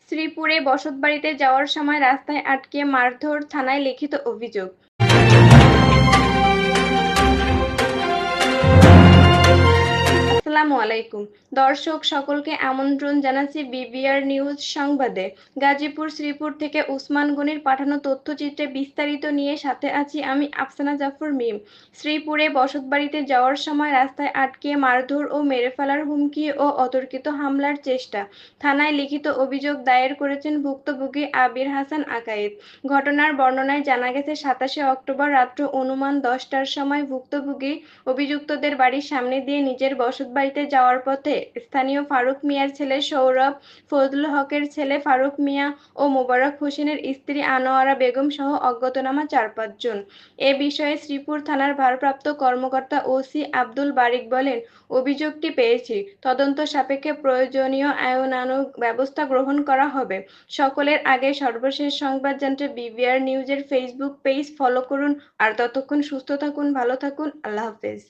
শ্রীপুরে বসতবাড়িতে যাওয়ার সময় রাস্তায় আটকে মারধর, থানায় লিখিত অভিযোগ। আসসালামু আলাইকুম দর্শক, সকলকে আমন্ত্রণ জানাচ্ছি বিবিআর নিউজ সংবাদে। গাজীপুর শ্রীপুর থেকে উসমান গনির পাঠানো তথ্যচিত্রে বিস্তারিত নিয়ে সাথে আছি আমি আফসানা জাফর মিম। শ্রীপুরে বসতবাড়িতে যাওয়ার সময় রাস্তায় আটকে মারধর ও মেরে ফেলার হুমকি ও অতর্কিত হামলার চেষ্টা। থানায় লিখিত অভিযোগ দায়ের করেছেন ভুক্তভোগী আবির হাসান আকায়েদ। ঘটনার বর্ণনায় জানা গেছে, 27 অক্টোবর রাত্র অনুমান 10টার সময় ভুক্তভোগী অভিযুক্তদের বাড়ির সামনে দিয়ে নিজের বসতবাড়িতে যাওয়ার পথে স্থানীয় ফারুক মিয়ার ছেলে সৌরভ, ফজলুল হকের ছেলে ফারুক মিয়া ও মোবারক হোসেনের স্ত্রী আনোয়ারা বেগম সহ অজ্ঞাতনামা 4-5 জন। এ বিষয়ে শ্রীপুর থানার ভারপ্রাপ্ত কর্মকর্তা ওসি আব্দুল বারিক বলেন, অভিযোগটি পেয়েছি, তদন্ত সাপেক্ষে প্রয়োজনীয় আইনানুগ ব্যবস্থা গ্রহণ করা হবে। সকলের আগে সর্বশেষ সংবাদ জানতে বিবিআর নিউজের ফেসবুক পেজ ফলো করুন। আর ততক্ষণ সুস্থ থাকুন, ভালো থাকুন। আল্লাহ হাফেজ।